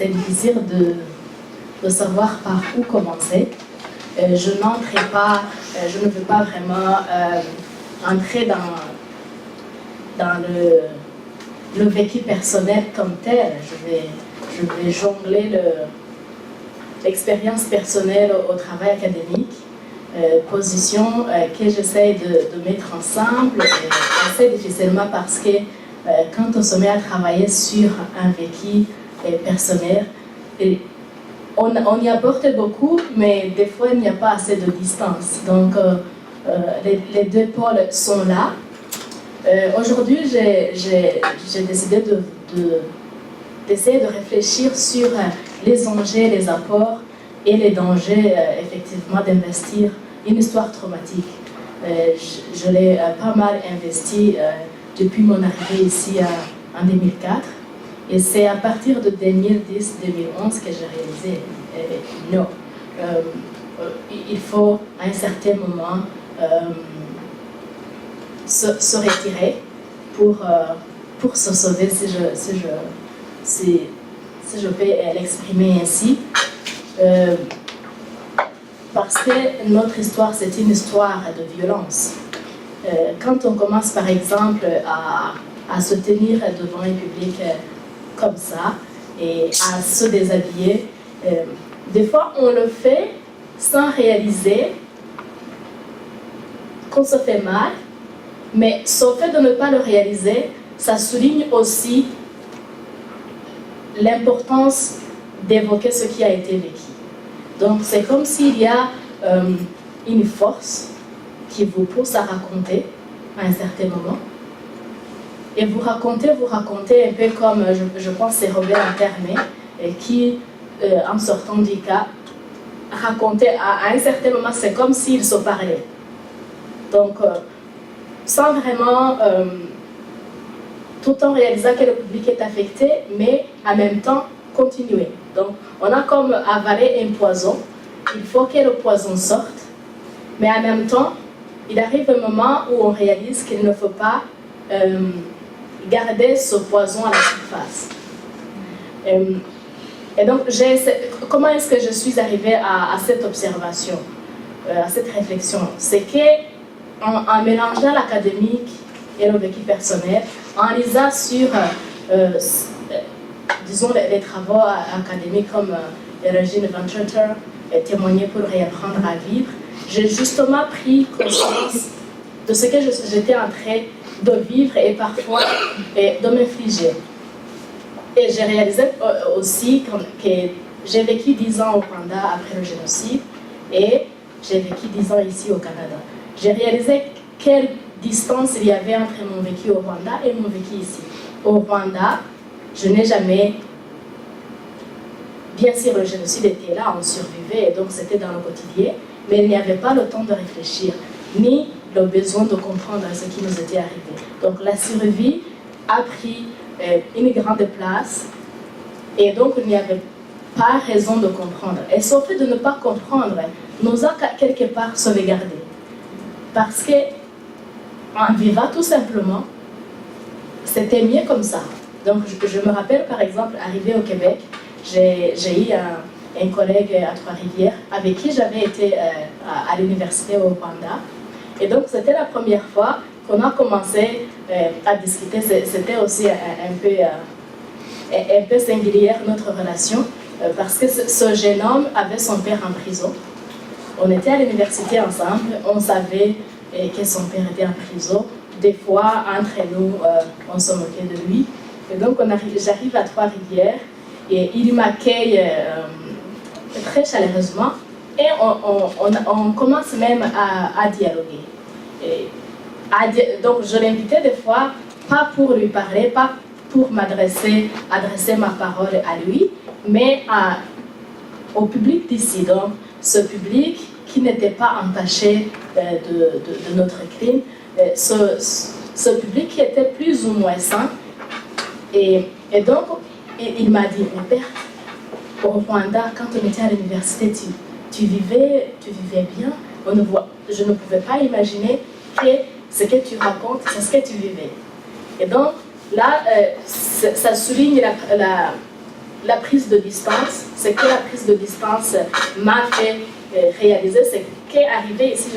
c'est le désir de savoir par où commencer. Je n'entrerai pas, je ne veux pas vraiment entrer dans le vécu personnel comme tel. Je vais jongler l'expérience personnelle au travail académique, position que j'essaie de mettre ensemble, assez difficilement parce que quand on se met à travailler sur un vécu personnel, on y apporte beaucoup, mais des fois il n'y a pas assez de distance. Donc les deux pôles sont là. Aujourd'hui, j'ai décidé d'essayer de réfléchir sur les enjeux, les apports et les dangers, effectivement, d'investir une histoire traumatique. Je l'ai pas mal investi depuis mon arrivée ici en 2004. Et c'est à partir de 2010-2011 que j'ai réalisé non. Il faut à un certain moment se retirer pour se sauver, si je peux l'exprimer ainsi. Parce que notre histoire, c'est une histoire de violence. Quand on commence par exemple à se tenir devant un public comme ça et à se déshabiller, des fois on le fait sans réaliser qu'on se fait mal, mais ce fait de ne pas le réaliser, ça souligne aussi l'importance d'évoquer ce qui a été vécu. Donc c'est comme s'il y a une force qui vous pousse à raconter à un certain moment. Et vous racontez un peu comme, je pense, c'est Robert Intermé, qui, en sortant du cas, racontait à un certain moment, c'est comme s'il se parlait. Donc, sans vraiment, tout en réalisant que le public est affecté, mais en même temps, continuer. Donc, on a comme avalé un poison, il faut que le poison sorte, mais en même temps, il arrive un moment où on réalise qu'il ne faut pas garder ce poison à la surface. Et donc, comment est-ce que je suis arrivée à cette observation, à cette réflexion? C'est qu'en mélangeant l'académique et le vécu personnel, en lisant sur, disons, les travaux académiques comme Regine Van Trutter, Témoigner pour réapprendre à vivre, j'ai justement pris conscience de ce que j'étais en train de vivre et parfois de m'infliger. Et j'ai réalisé aussi que j'ai vécu 10 ans au Rwanda après le génocide et j'ai vécu 10 ans ici au Canada. J'ai réalisé quelle distance il y avait entre mon vécu au Rwanda et mon vécu ici. Au Rwanda, je n'ai jamais... Bien sûr, le génocide était là, on survivait, et donc c'était dans le quotidien, mais il n'y avait pas le temps de réfléchir, ni le besoin de comprendre ce qui nous était arrivé. Donc la survie a pris une grande place, et donc il n'y avait pas raison de comprendre. Et ce fait de ne pas comprendre nous a quelque part sauvegardés. Parce qu'en vivant tout simplement, c'était mieux comme ça. Donc je me rappelle par exemple, arrivé au Québec, j'ai eu un collègue à Trois-Rivières avec qui j'avais été à l'université au Rwanda. Et donc c'était la première fois qu'on a commencé à discuter. C'était aussi un peu singulière notre relation parce que ce jeune homme avait son père en prison. On était à l'université ensemble, on savait que son père était en prison. Des fois, entre nous, on se moquait de lui. Et donc j'arrive à Trois-Rivières et il m'accueille très chaleureusement et on commence même à dialoguer. Donc je l'invitais des fois, pas pour lui parler, pas pour adresser ma parole à lui, mais au public d'ici. Donc ce public qui n'était pas entaché de notre crime, ce public qui était plus ou moins sain. Et donc il m'a dit, mon père, au Rwanda, quand on était à l'université, tu vivais bien. Je ne pouvais pas imaginer que ce que tu racontes, c'est ce que tu vivais. Et donc, là, ça souligne la prise de distance, ce que la prise de distance m'a fait réaliser, c'est qu'est arrivé ici,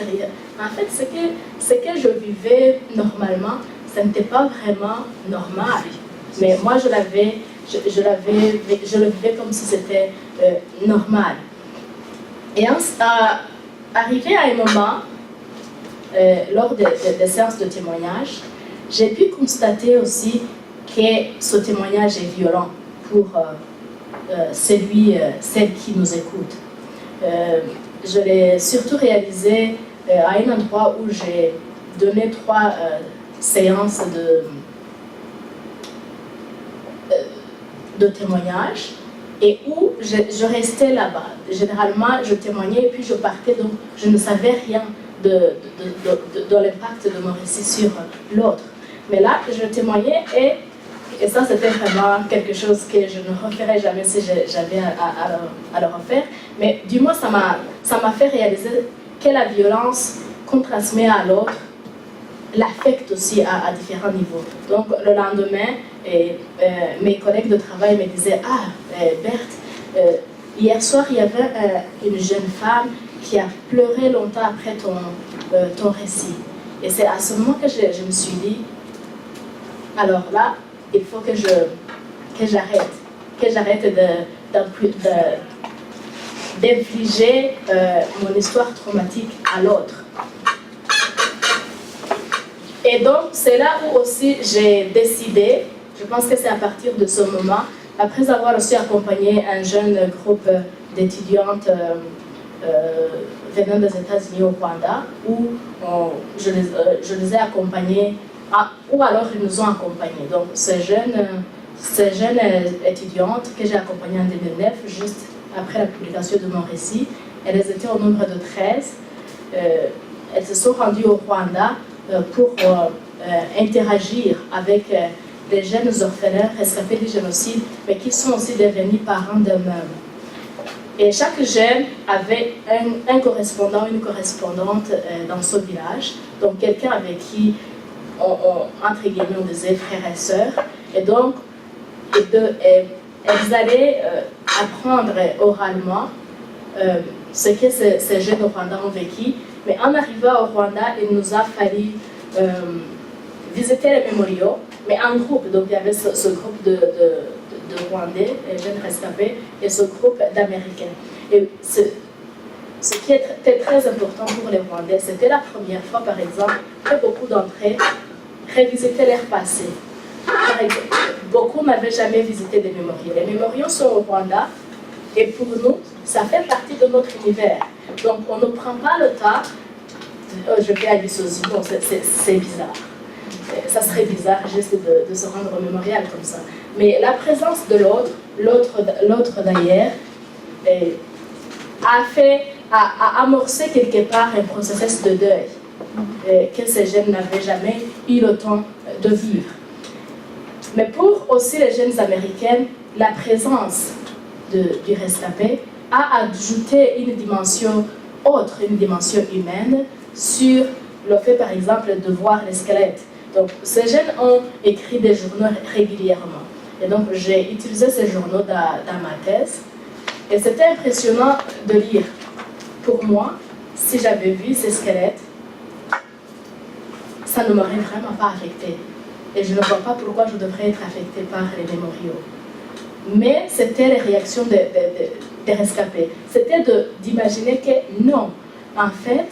en fait, ce que je vivais normalement, ce n'était pas vraiment normal. Mais moi, je le vivais comme si c'était normal. Et arrivé à un moment, lors des séances de témoignage, j'ai pu constater aussi que ce témoignage est violent pour celle qui nous écoute. Je l'ai surtout réalisé à un endroit où j'ai donné 3 séances de témoignage et où je restais là-bas. Généralement, je témoignais et puis je partais, donc je ne savais rien de l'impact de mon récit sur l'autre. Mais là, je témoignais et ça, c'était vraiment quelque chose que je ne referais jamais si j'avais à le refaire. Mais du moins, ça m'a fait réaliser que la violence qu'on transmet à l'autre l'affecte aussi à différents niveaux. Donc, le lendemain, mes collègues de travail me disaient « Ah, Berthe, hier soir, il y avait une jeune femme qui a pleuré longtemps après ton récit. » Et c'est à ce moment que je me suis dit « Alors là, il faut que j'arrête d'infliger mon histoire traumatique à l'autre. » Et donc, c'est là où aussi j'ai décidé, je pense que c'est à partir de ce moment, après avoir aussi accompagné un jeune groupe d'étudiantes venant des États-Unis au Rwanda, où je les ai accompagnées, ou alors ils nous ont accompagnés. Donc, ces jeunes étudiantes que j'ai accompagnées en 2009, juste après la publication de mon récit, elles étaient au nombre de 13. Elles se sont rendues au Rwanda pour interagir avec des jeunes orphelins rescapés du génocide, mais qui sont aussi devenus parents d'eux-mêmes. Et chaque jeune avait un correspondant, une correspondante dans son village, donc quelqu'un avec qui, entre guillemets, on disait frères et sœurs. Et donc, elles allaient apprendre oralement ce que ces jeunes au Rwanda ont vécu. Mais en arrivant au Rwanda, il nous a fallu visiter les mémoriaux, mais en groupe. Donc il y avait ce groupe de Rwandais, les jeunes rescapés, et ce groupe d'Américains. Et ce qui était très important pour les Rwandais, c'était la première fois, par exemple, que beaucoup d'entre eux revisitaient leur passé. Par exemple, beaucoup n'avaient jamais visité des mémoriaux. Les mémoriaux sont au Rwanda, et pour nous, ça fait partie de notre univers. Donc on ne prend pas le temps. Je vais à l'Issosie, bon, c'est bizarre. Ça serait bizarre juste de se rendre au mémorial comme ça. Mais la présence de l'autre d'ailleurs, a amorcé quelque part un processus de deuil que ces jeunes n'avaient jamais eu le temps de vivre. Mais pour aussi les jeunes américaines, la présence du rescapé a ajouté une dimension autre, une dimension humaine, sur le fait, par exemple, de voir les squelettes. Donc, ces jeunes ont écrit des journaux régulièrement. Et donc, j'ai utilisé ces journaux dans ma thèse. Et c'était impressionnant de lire. Pour moi, si j'avais vu ces squelettes, ça ne m'aurait vraiment pas affecté. Et je ne vois pas pourquoi je devrais être affectée par les mémoriaux. Mais c'était les réactions des rescapés. C'était d'imaginer que non, en fait,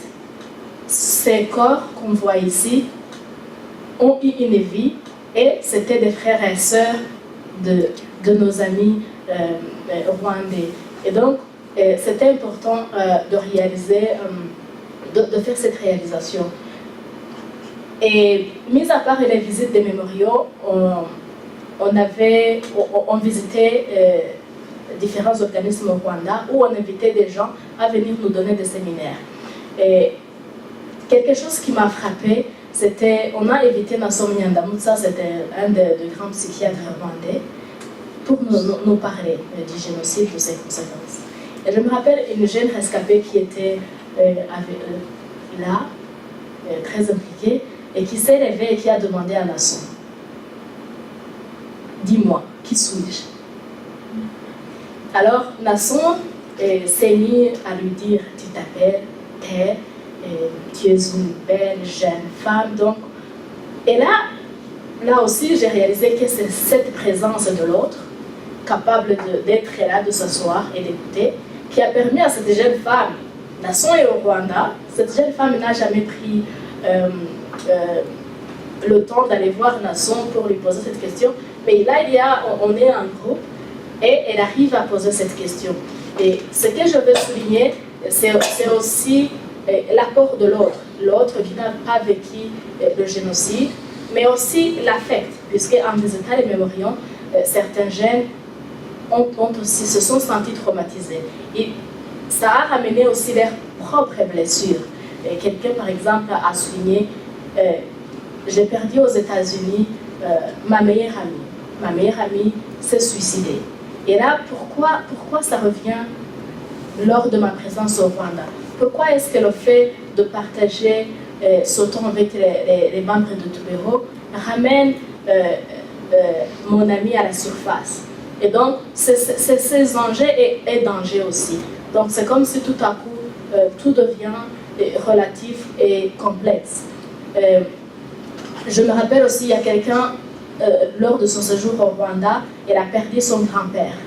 ces corps qu'on voit ici ont eu une vie et c'était des frères et sœurs de nos amis rwandais. Et donc, c'était important de réaliser, de faire cette réalisation. Et mis à part les visites des mémoriaux, on visitait différents organismes au Rwanda où on invitait des gens à venir nous donner des séminaires. Et quelque chose qui m'a frappée, c'était, on a invité Nassom Nyandamutsa, c'était un des grands psychiatres rwandais, pour nous parler du génocide, de ses conséquences. Et je me rappelle une jeune rescapée qui était là, très impliquée, et qui s'est levée et qui a demandé à Nassom, dis-moi, qui suis-je? Alors Nasson s'est mis à lui dire, tu t'appelles Terre, tu es une belle jeune femme. Donc, et là aussi, j'ai réalisé que c'est cette présence de l'autre, capable d'être là, de s'asseoir et d'écouter, qui a permis à cette jeune femme, Nasson est au Rwanda, cette jeune femme n'a jamais pris le temps d'aller voir Nasson pour lui poser cette question, mais là, on est un groupe et elle arrive à poser cette question. Et ce que je veux souligner, c'est aussi l'apport de l'autre qui n'a pas vécu le génocide, mais aussi l'affect, puisque en visitant les mémoriaux, certains jeunes se sont sentis traumatisés. Et ça a ramené aussi leurs propres blessures. Quelqu'un, par exemple, a souligné j'ai perdu aux États-Unis ma meilleure amie. Ma meilleure amie s'est suicidée. Et là, pourquoi ça revient lors de ma présence au Rwanda? Pourquoi est-ce que le fait de partager ce temps avec les membres de Tubero ramène mon ami à la surface? Et donc, c'est ces enjeux et dangers aussi. Donc, c'est comme si tout à coup, tout devient relatif et complexe. Je me rappelle aussi, il y a quelqu'un, lors de son séjour au Rwanda, elle a perdu son grand-père.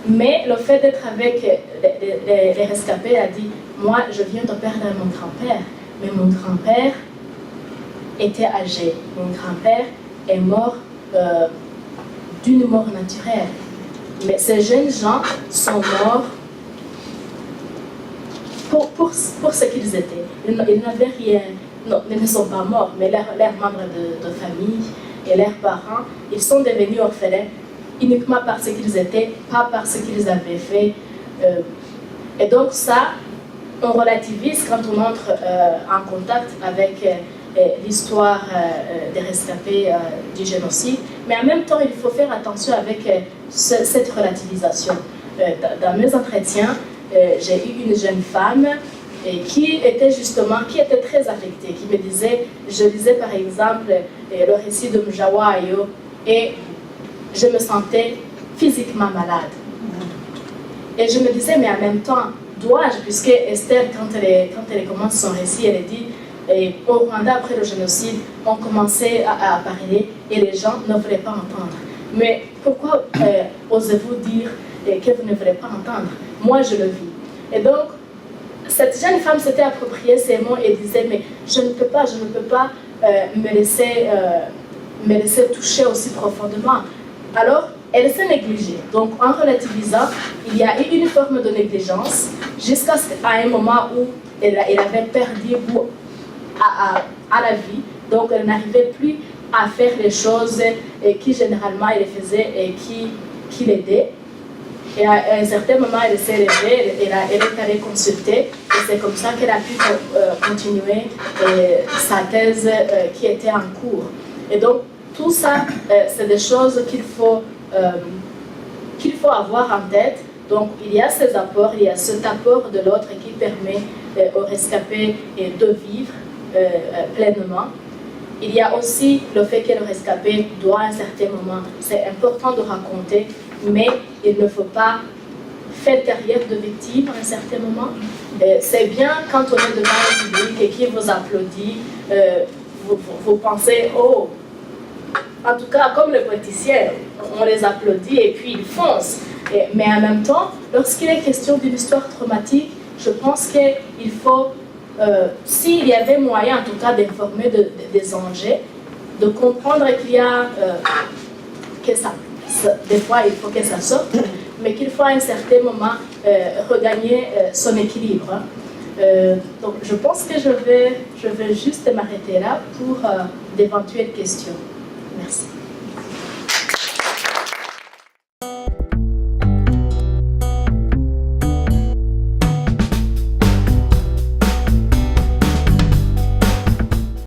Mais le fait d'être avec les rescapés, elle a dit, moi, je viens de perdre mon grand-père, mais mon grand-père était âgé. Mon grand-père est mort d'une mort naturelle. Mais ces jeunes gens sont morts pour ce qu'ils étaient. Ils n'avaient rien. Non, ils ne sont pas morts, mais leurs membres de famille et leurs parents, ils sont devenus orphelins uniquement parce qu'ils étaient, pas parce qu'ils avaient fait. Et donc ça, on relativise quand on entre en contact avec l'histoire des rescapés du génocide, mais en même temps, il faut faire attention avec cette relativisation. Dans mes entretiens, j'ai eu une jeune femme qui était très affectée, qui me disait, je lisais par exemple le récit de Mjawayo et je me sentais physiquement malade. Et je me disais, mais en même temps, dois-je, puisque Esther, quand elle commence son récit, elle dit, au Rwanda, après le génocide, on commençait à parler et les gens ne voulaient pas entendre. Mais pourquoi osez-vous dire que vous ne voulez pas entendre? Moi, je le vis. Et donc, cette jeune femme s'était appropriée ces mots et disait, mais je ne peux pas me laisser toucher aussi profondément. Alors, elle s'est négligée. Donc, en relativisant, il y a eu une forme de négligence jusqu'à un moment où elle avait perdu goût à la vie. Donc, elle n'arrivait plus à faire les choses qui généralement elle faisait et qui l'aidaient. Et à un certain moment, elle s'est levée, elle est allée consulter, et c'est comme ça qu'elle a pu continuer sa thèse qui était en cours. Et donc, tout ça, c'est des choses qu'il faut avoir en tête. Donc, il y a ces apports, il y a cet apport de l'autre qui permet aux rescapés de vivre pleinement. Il y a aussi le fait que le rescapé doit à un certain moment, c'est important de raconter, mais il ne faut pas faire carrière de victime à un certain moment. C'est bien quand on est devant le public et qu'il vous applaudit, vous pensez, oh, en tout cas comme les politiciens, on les applaudit et puis ils foncent. Mais en même temps, lorsqu'il est question d'une histoire traumatique, je pense qu'il faut, s'il y avait moyen en tout cas d'informer des enjeux, de comprendre qu'il y a, des fois il faut que ça sorte, mais qu'il faut à un certain moment regagner son équilibre. Donc je pense que je vais juste m'arrêter là pour d'éventuelles questions. Merci.